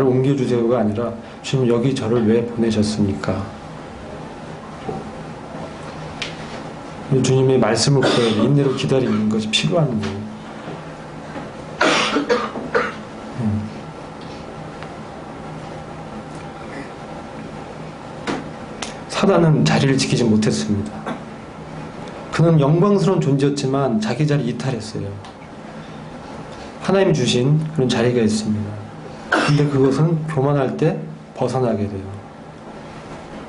옮겨주세요가 아니라 주님 여기 저를 왜 보내셨습니까? 주님의 말씀을 구해야 인내로 기다리는 것이 필요한 거예요. 사단은 자리를 지키지 못했습니다. 그는 영광스러운 존재였지만 자기 자리 이탈했어요. 하나님이 주신 그런 자리가 있습니다. 근데 그것은 교만할 때 벗어나게 돼요.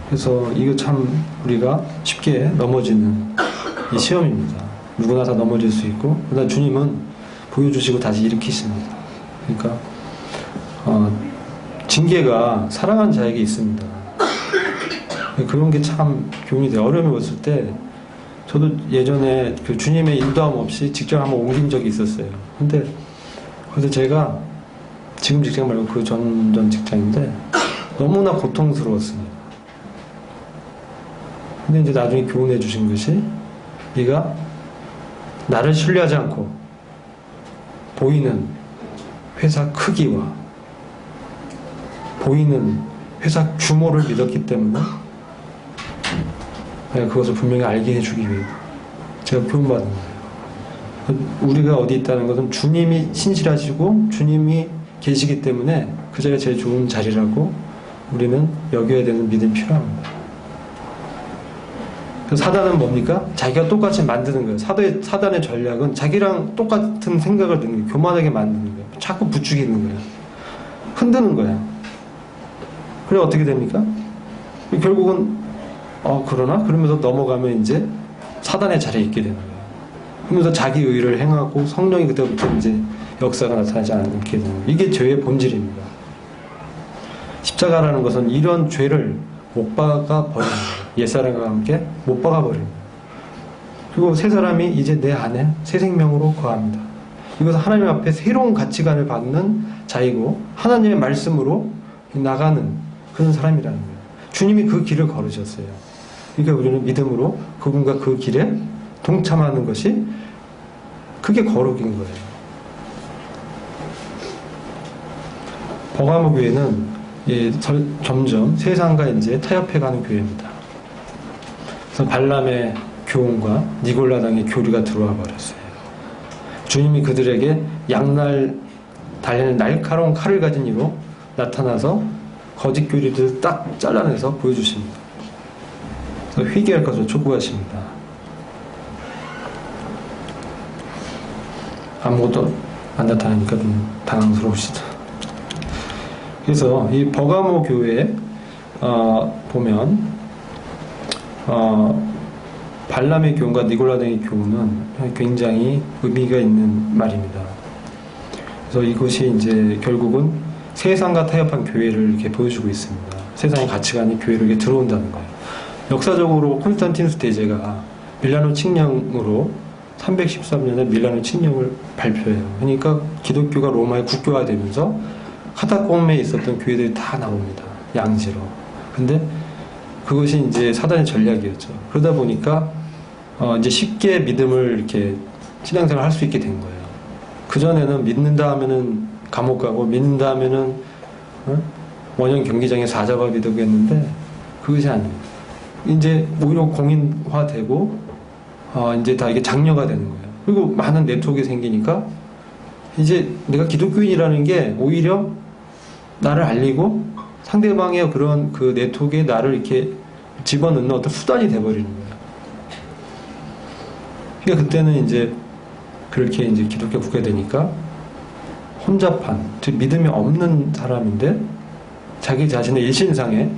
그래서 이거 참 우리가 쉽게 넘어지는 이 시험입니다. 누구나 다 넘어질 수 있고, 그러나 주님은 보여주시고 다시 일으키십니다. 그러니까 징계가 사랑하는 자에게 있습니다. 그런 게 참 교훈이 돼요. 어려움이 왔을 때 저도 예전에 그 주님의 인도함 없이 직장 한번 옮긴 적이 있었어요. 근데 그래서 제가 지금 직장 말고 그 전 직장인데 너무나 고통스러웠습니다. 근데 이제 나중에 교훈해 주신 것이, 네가 나를 신뢰하지 않고 보이는 회사 크기와 보이는 회사 규모를 믿었기 때문에 내가 그것을 분명히 알게 해주기 위해 제가 교훈받은 거예요. 우리가 어디 있다는 것은 주님이 신실하시고 주님이 계시기 때문에 그 자리가 제일 좋은 자리라고 우리는 여겨야 되는 믿음이 필요합니다. 그래서 사단은 뭡니까? 자기가 똑같이 만드는 거예요. 사단의 전략은 자기랑 똑같은 생각을 드는 거예요. 교만하게 만드는 거예요. 자꾸 부추기는 거예요. 흔드는 거예요. 그래 어떻게 됩니까? 결국은 그러나? 그러면서 넘어가면 이제 사단의 자리에 있게 되는 거예요. 그러면서 자기 의를 행하고 성령이 그때부터 이제 역사가 나타나지 않게 되는 거예요. 이게 죄의 본질입니다. 십자가라는 것은 이런 죄를 못 박아 버리는 거예요. 옛사람과 함께 못 박아 버리는 거예요. 그리고 새 사람이 이제 내 안에 새 생명으로 거합니다. 이것은 하나님 앞에 새로운 가치관을 받는 자이고 하나님의 말씀으로 나가는 그런 사람이라는 거예요. 주님이 그 길을 걸으셨어요. 그러니까 우리는 믿음으로 그분과 그 길에 동참하는 것이 그게 거룩인 거예요. 버가모 교회는 점점 세상과 이제 타협해가는 교회입니다. 그래서 발람의 교훈과 니골라당의 교류가 들어와 버렸어요. 주님이 그들에게 양날 달리는 날카로운 칼을 가진 이로 나타나서 거짓 교리들을 딱 잘라내서 보여주십니다. 그래서 회개할 것을 촉구하십니다. 아무것도 안 나타나니까 좀 당황스러우시다. 그래서 이 버가모 교회에 보면 발람의 교훈과 니골라당의 교훈은 굉장히 의미가 있는 말입니다. 그래서 이것이 이제 결국은 세상과 타협한 교회를 이렇게 보여주고 있습니다. 세상의 가치관이 교회로 이렇게 들어온다는 거예요. 역사적으로 콘스탄티누스 대제가 밀라노 칙령으로 313년에 밀라노 칙령을 발표해요. 그러니까 기독교가 로마의 국교화되면서 카타콤에 있었던 교회들이 다 나옵니다. 양지로. 근데 그것이 이제 사단의 전략이었죠. 그러다 보니까 이제 쉽게 믿음을 이렇게 신앙생활을 할 수 있게 된 거예요. 그전에는 믿는다 하면은 감옥 가고 믿는다 하면은 원형 경기장에 사자밥이 되고 했는데 그것이 아닙니다. 이제 오히려 공인화되고 이제 다 이게 장려가 되는 거예요. 그리고 많은 네트워크가 생기니까 이제 내가 기독교인이라는 게 오히려 나를 알리고 상대방의 그런 그 네트워크에 나를 이렇게 집어넣는 어떤 수단이 돼버리는 거예요. 그러니까 그때는 이제 그렇게 이제 기독교 국가 되니까 혼잡한, 즉 믿음이 없는 사람인데 자기 자신의 일신상의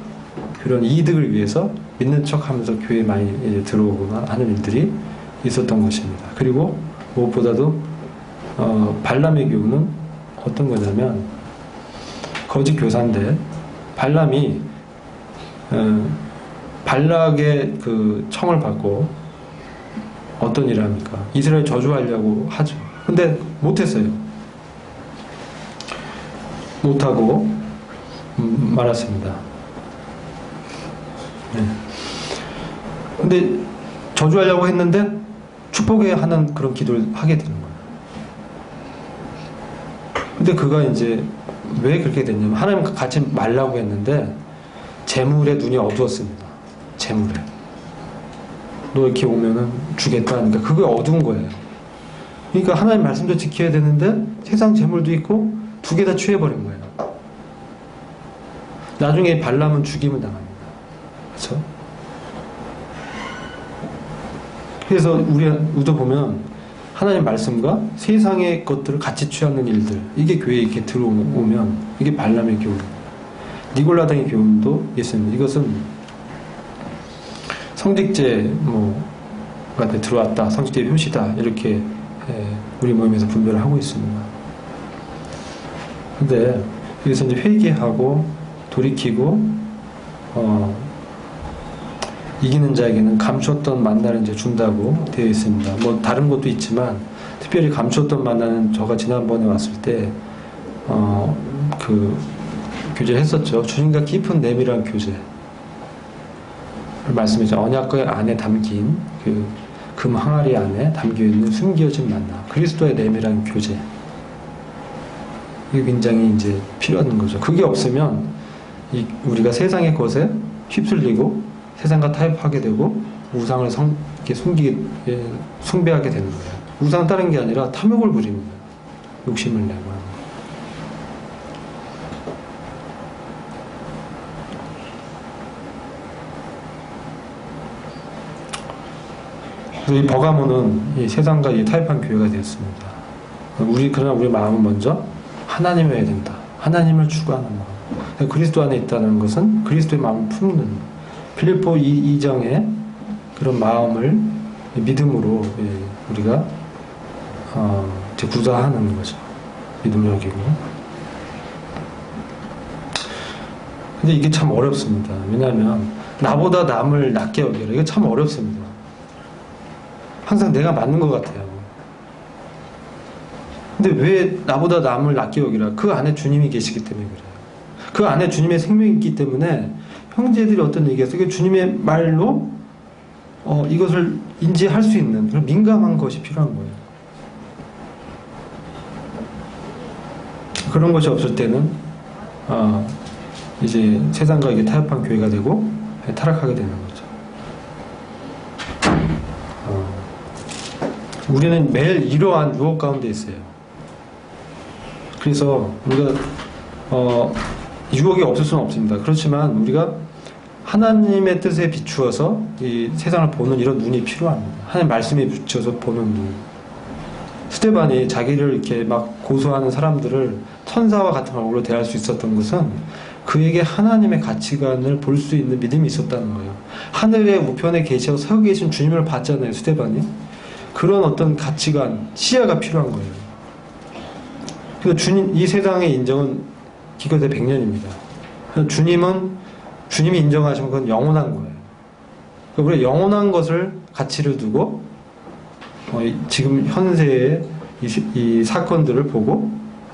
그런 이득을 위해서 믿는 척하면서 교회에 많이 이제 들어오거나 하는 일들이 있었던 것입니다. 그리고 무엇보다도 발람의 교훈은 어떤 거냐면 거짓 교사인데 발람이 발락의 그 청을 받고 어떤 일을 합니까? 이스라엘 저주하려고 하죠. 근데 못했어요. 못하고 말았습니다. 네. 근데 저주하려고 했는데 축복에 하는 그런 기도를 하게 되는 거예요. 근데 그가 이제 왜 그렇게 됐냐면 하나님 같이 말라고 했는데 재물에 눈이 어두웠습니다. 재물에. 너 이렇게 오면은 주겠다 하니까 그게 어두운 거예요. 그러니까 하나님 말씀도 지켜야 되는데 세상 재물도 있고 두 개 다 취해버린 거예요. 나중에 발람은 죽임을 당합니다. 그렇죠? 그래서 우리도 보면 하나님 말씀과 세상의 것들을 같이 취하는 일들, 이게 교회에 이렇게 들어오면 이게 발람의 교훈, 니골라당의 교훈도 있습니다. 이것은 성직제가 들어왔다, 성직제 표시다, 이렇게 우리 모임에서 분별을 하고 있습니다. 근데 여기서 이제 회개하고 돌이키고 이기는 자에게는 감추었던 만나를 이제 준다고 되어 있습니다. 뭐 다른 것도 있지만 특별히 감추었던 만나는 제가 지난번에 왔을 때 그 교제를 했었죠. 주님과 깊은 내밀한 교제 말씀이죠. 언약궤 안에 담긴 그 금 항아리 안에 담겨있는 숨겨진 만나, 그리스도의 내밀한 교제, 이게 굉장히 이제 필요한 거죠. 그게 없으면 우리가 세상의 것에 휩쓸리고 세상과 타협하게 되고 우상을 숭배하게 되는 거예요. 우상은 다른 게 아니라 탐욕을 부립니다. 욕심을 내고 하는 거예요. 그래서 이 버가모는 이 세상과 타협한 교회가 되었습니다. 그러나 우리 마음은 먼저 하나님을 해야 된다. 하나님을 추구하는 마음. 그리스도 안에 있다는 것은 그리스도의 마음을 품는, 필리포 2장의 그런 마음을 믿음으로 우리가 구사하는 거죠. 믿음을 여기고. 근데 이게 참 어렵습니다. 왜냐하면 나보다 남을 낮게 여기라. 이게 참 어렵습니다. 항상 내가 맞는 것 같아요. 근데 왜 나보다 남을 낮게 여기라? 그 안에 주님이 계시기 때문에 그래요. 그 안에 주님의 생명이 있기 때문에 형제들이 어떤 얘기했어요? 그 주님의 말로 이것을 인지할 수 있는 그런 민감한 것이 필요한 거예요. 그런 것이 없을 때는 이제 세상과 이게 타협한 교회가 되고 타락하게 되는 거죠. 우리는 매일 이러한 유혹 가운데 있어요. 그래서 우리가 유혹이 없을 수는 없습니다. 그렇지만 우리가 하나님의 뜻에 비추어서 이 세상을 보는 이런 눈이 필요합니다. 하나님 말씀에 비추어서 보는 눈. 스데반이 자기를 이렇게 막 고소하는 사람들을 천사와 같은 얼굴로 대할 수 있었던 것은 그에게 하나님의 가치관을 볼 수 있는 믿음이 있었다는 거예요. 하늘의 우편에 계셔 서 계신 주님을 봤잖아요, 스데반이. 그런 어떤 가치관, 시야가 필요한 거예요. 그래서 이 세상의 인정은 기껏해 100년입니다. 주님이 인정하신 건 영원한 거예요. 우리가 영원한 것을 가치를 두고 지금 현세의 이 사건들을 보고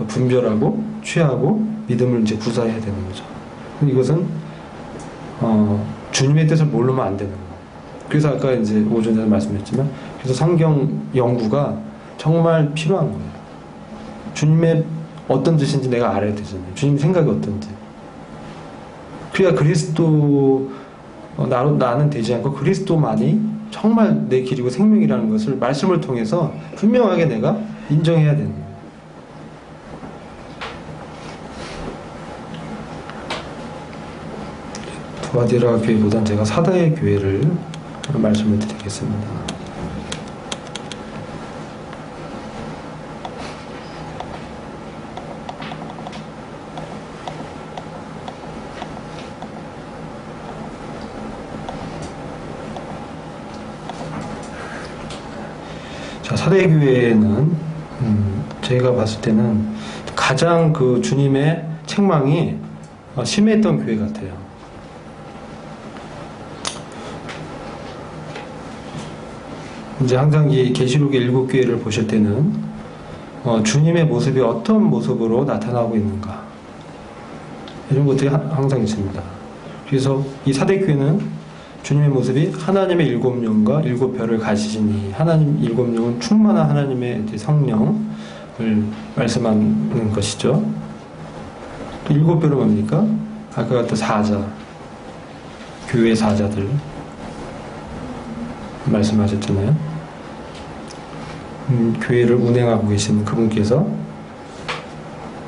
분별하고 취하고 믿음을 이제 구사해야 되는 거죠. 이것은 주님의 뜻을 모르면 안 되는 거예요. 그래서 아까 이제 오전에 말씀했지만 그래서 성경 연구가 정말 필요한 거예요. 주님의 어떤 뜻인지 내가 알아야 되잖아요. 주님 생각이 어떤지. 그래야 그리스도 나는 되지 않고 그리스도만이 정말 내 길이고 생명이라는 것을 말씀을 통해서 분명하게 내가 인정해야 되는 거예요. 두아디라 교회보단 제가 사다의 교회를 말씀을 드리겠습니다. 사대교회는 제가 봤을 때는 가장 그 주님의 책망이 심했던 교회 같아요. 이제 항상 이 계시록의 7교회를 보실 때는 주님의 모습이 어떤 모습으로 나타나고 있는가 이런 것들이 항상 있습니다. 그래서 이 사대교회는 주님의 모습이 하나님의 7영과 7별을 가지시니 하나님 7영은 충만한 하나님의 성령을 말씀하는 것이죠. 또 7배로 뭡니까? 아까 같은 사자, 교회 사자들 말씀하셨잖아요. 교회를 운행하고 계신 그분께서,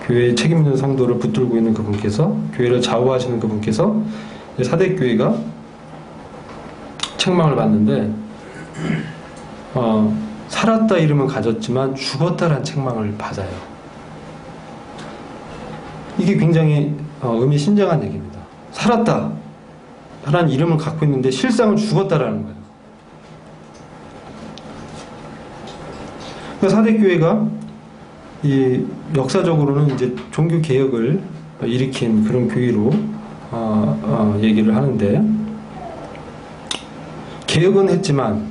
교회에 책임 있는 성도를 붙들고 있는 그분께서, 교회를 좌우하시는 그분께서 사대교회가 책망을 받는데 살았다 이름은 가졌지만 죽었다라는 책망을 받아요. 이게 굉장히 의미심장한 얘기입니다. 살았다 라는 이름을 갖고 있는데 실상은 죽었다라는 거예요. 사대교회가 이 역사적으로는 이제 종교 개혁을 일으킨 그런 교회로 얘기를 하는데, 개혁은 했지만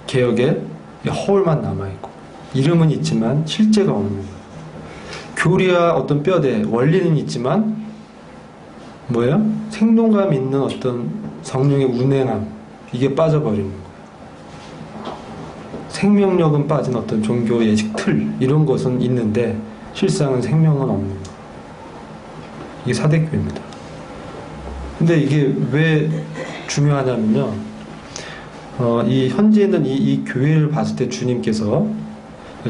개혁에 허울만 남아있고 이름은 있지만 실제가 없는 거예요. 교리와 어떤 뼈대, 원리는 있지만 뭐예요? 생동감 있는 어떤 성령의 운행함, 이게 빠져버리는 거예요. 생명력은 빠진 어떤 종교 예식 틀, 이런 것은 있는데 실상은 생명은 없는 거예요. 이게 사대교회입니다. 근데 이게 왜 중요하냐면요, 이 현재는 이 교회를 봤을 때 주님께서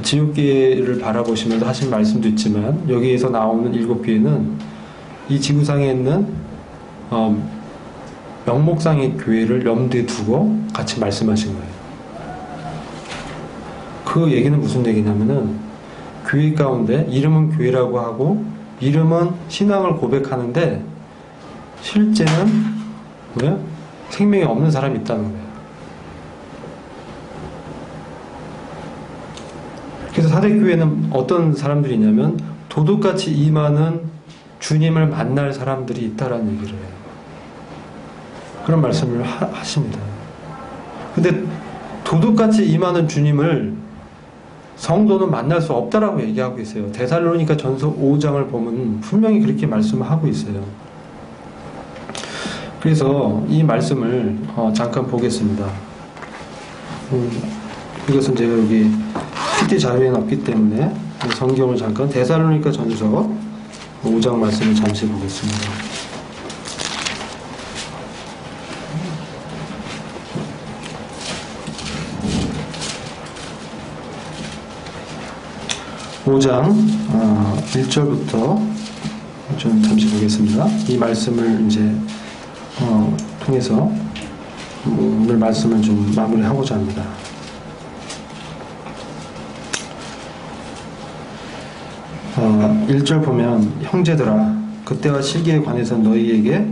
지옥계를 바라보시면서 하신 말씀도 있지만, 여기에서 나오는 7교회는 이 지구상에 있는 명목상의 교회를 염두에 두고 같이 말씀하신 거예요. 그 얘기는 무슨 얘기냐면은, 교회 가운데 이름은 교회라고 하고 이름은 신앙을 고백하는데 실제는 뭐야? 생명이 없는 사람이 있다는 거예요. 그래서 사대교회는 어떤 사람들이 있냐면, 도둑같이 임하는 주님을 만날 사람들이 있다라는 얘기를 해요. 그런 말씀을 하십니다. 근데 도둑같이 임하는 주님을 성도는 만날 수 없다라고 얘기하고 있어요. 데살로니가 전서 5장을 보면 분명히 그렇게 말씀하고 있어요. 그래서 이 말씀을 잠깐 보겠습니다. 이것은 제가 여기 PT 자료에는 없기 때문에 성경을 잠깐, 데살로니가 전서 5장 말씀을 잠시 보겠습니다. 오 장 1절부터 좀 잠시 보겠습니다. 이 말씀을 이제 통해서 오늘 말씀을 좀 마무리하고자 합니다. 1절 보면, 형제들아, 그때와 시기에 관해서 너희에게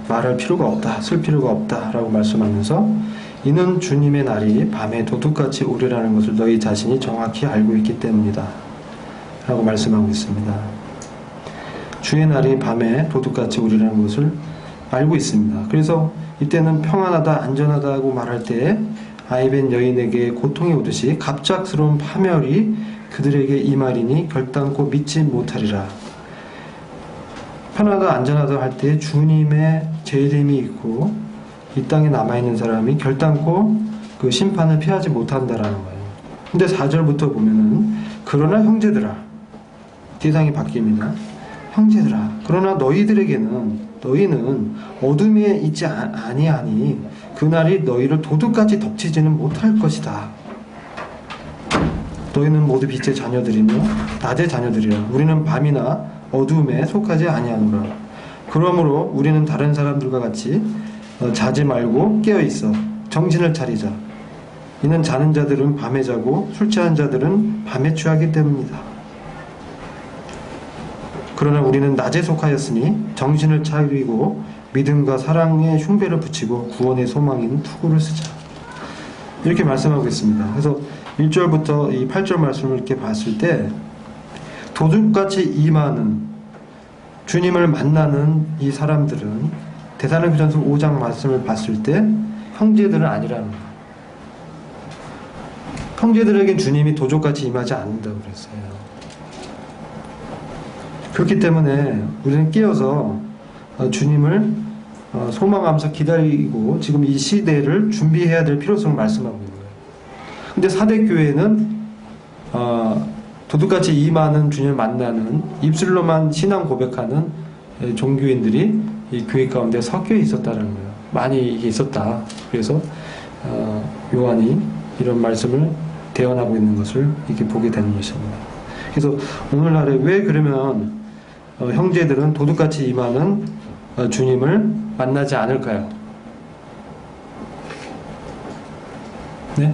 말할 필요가 없다, 쓸 필요가 없다 라고 말씀하면서, 이는 주님의 날이 밤에 도둑같이 오리라는 것을 너희 자신이 정확히 알고 있기 때문이다 라고 말씀하고 있습니다. 주의 날이 밤에 도둑같이 오리라는 것을 알고 있습니다. 그래서 이때는 평안하다, 안전하다고 말할 때에 아이벤 여인에게 고통이 오듯이 갑작스러운 파멸이 그들에게 임하리니 결단코 믿지 못하리라. 편하다, 안전하다 할 때 주님의 제 이름이 있고 이 땅에 남아있는 사람이 결단코 그 심판을 피하지 못한다라는 거예요. 근데 4절부터 보면은, 그러나 형제들아, 대상이 바뀝니다. 형제들아, 그러나 너희는 어둠에 있지 아니하니 그날이 너희를 도둑같이 덮치지는 못할 것이다. 너희는 모두 빛의 자녀들이며 낮의 자녀들이라. 우리는 밤이나 어둠에 속하지 아니하노라. 그러므로 우리는 다른 사람들과 같이 자지 말고 깨어있어 정신을 차리자. 이는 자는 자들은 밤에 자고 술 취한 자들은 밤에 취하기 때문이다. 그러나 우리는 낮에 속하였으니 정신을 차리고 믿음과 사랑의 흉배를 붙이고 구원의 소망인 투구를 쓰자. 이렇게 말씀하고 있습니다. 그래서 1절부터 이 8절 말씀을 이렇게 봤을 때, 도둑같이 임하는 주님을 만나는 이 사람들은 데살로니가전서 5장 말씀을 봤을 때 형제들은 아니라는 거예요. 형제들에겐 주님이 도둑같이 임하지 않는다고 그랬어요. 그렇기 때문에 우리는 깨어서 주님을 소망하면서 기다리고 지금 이 시대를 준비해야 될 필요성을 말씀하고 있는 거예요. 근데 사대교회는 도둑같이 이 많은 주님을 만나는 입술로만 신앙 고백하는 종교인들이 이 교회 가운데 섞여 있었다는 거예요. 많이 이게 있었다. 그래서 요한이 이런 말씀을 대언하고 있는 것을 이렇게 보게 되는 것입니다. 그래서 오늘날에 왜 그러면 형제들은 도둑같이 임하는 주님을 만나지 않을까요? 네?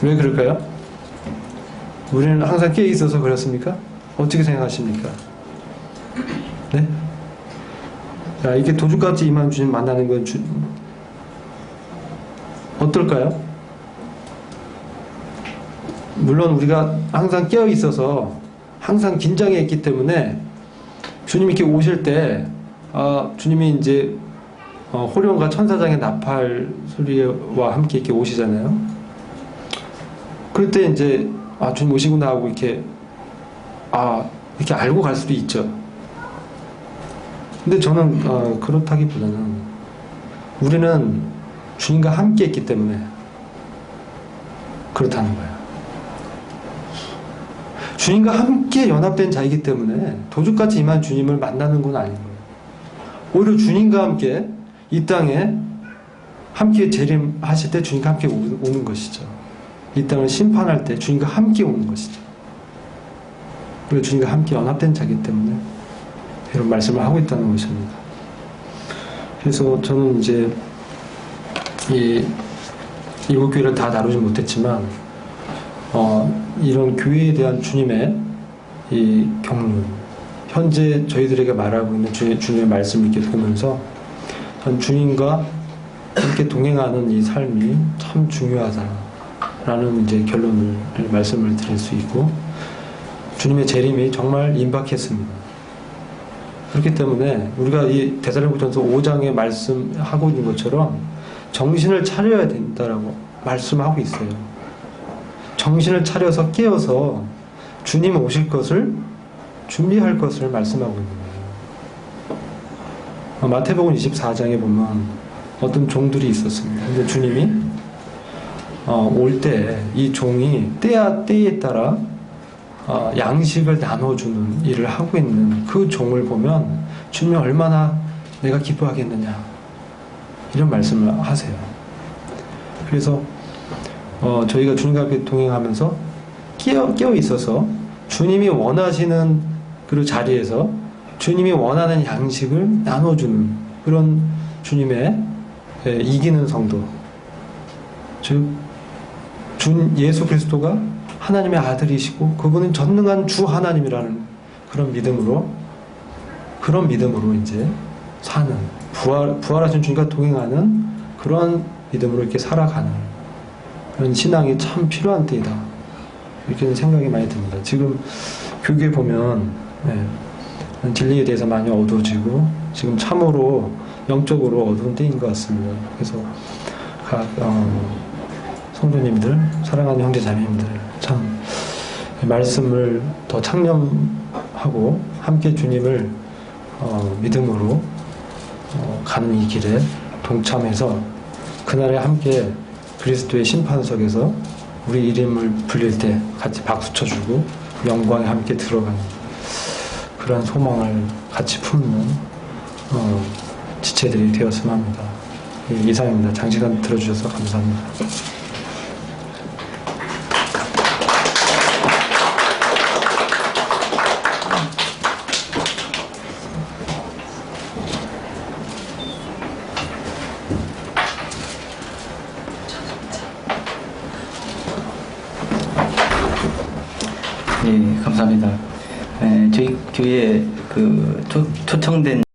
왜 그럴까요? 우리는 항상 깨어 있어서 그렇습니까? 어떻게 생각하십니까? 네? 자, 이렇게 도둑같이 임하는 주님 만나는 건 어떨까요? 물론 우리가 항상 깨어 있어서 항상 긴장해 있기 때문에 주님이 이렇게 오실 때 주님이 이제 호련과 천사장의 나팔 소리와 함께 이렇게 오시잖아요. 그럴 때 이제 주님 오시구나 하고 이렇게 알고 갈 수도 있죠. 근데 저는 그렇다기보다는 우리는 주님과 함께 했기 때문에 그렇다는 거예요. 주님과 함께 연합된 자이기 때문에 도둑같이 임한 주님을 만나는 건 아닌 거예요. 오히려 주님과 함께 이 땅에 함께 재림하실 때 주님과 함께 오는 것이죠. 이 땅을 심판할 때 주님과 함께 오는 것이죠. 그리고 주님과 함께 연합된 자이기 때문에 이런 말씀을 하고 있다는 것입니다. 그래서 저는 이제 이 일곱 교회를 다 다루지 못했지만 이런 교회에 대한 주님의 이 경륜, 현재 저희들에게 말하고 있는 주님의 말씀을 이렇게 보면서 전 주님과 함께 동행하는 이 삶이 참 중요하다라는 이제 결론을 말씀을 드릴 수 있고, 주님의 재림이 정말 임박했습니다. 그렇기 때문에 우리가 이 데살로니가전서 5장에 말씀하고 있는 것처럼 정신을 차려야 된다라고 말씀하고 있어요. 정신을 차려서 깨어서 주님 오실 것을 준비할 것을 말씀하고 있는 거예요. 마태복음 24장에 보면 어떤 종들이 있었습니다. 근데 주님이 올 때 이 종이 때에 따라 양식을 나눠주는 일을 하고 있는 그 종을 보면 주님이 얼마나 내가 기뻐하겠느냐 이런 말씀을 하세요. 그래서 저희가 주님과 함께 동행하면서 깨어 있어서 주님이 원하시는 그 자리에서 주님이 원하는 양식을 나눠주는 그런 주님의 이기는 성도, 즉 예수 그리스도가 하나님의 아들이시고 그분은 전능한 주 하나님이라는 그런 믿음으로 이제 사는, 부활하신 주님과 동행하는 그런 믿음으로 이렇게 살아가는 그런 신앙이 참 필요한 때이다, 이렇게 생각이 많이 듭니다. 지금 교계 보면 진리에 대해서 많이 어두워지고 지금 참으로 영적으로 어두운 때인 것 같습니다. 그래서 각 성도님들, 사랑하는 형제 자매님들, 참 말씀을 더 창념하고 함께 주님을 믿음으로 가는 이 길에 동참해서 그날에 함께 그리스도의 심판석에서 우리 이름을 불릴 때 같이 박수 쳐주고 영광에 함께 들어가는 그런 소망을 같이 품는 지체들이 되었으면 합니다. 이상입니다. 장시간 들어주셔서 감사합니다. 네, 감사합니다. 저희 교회에 초청된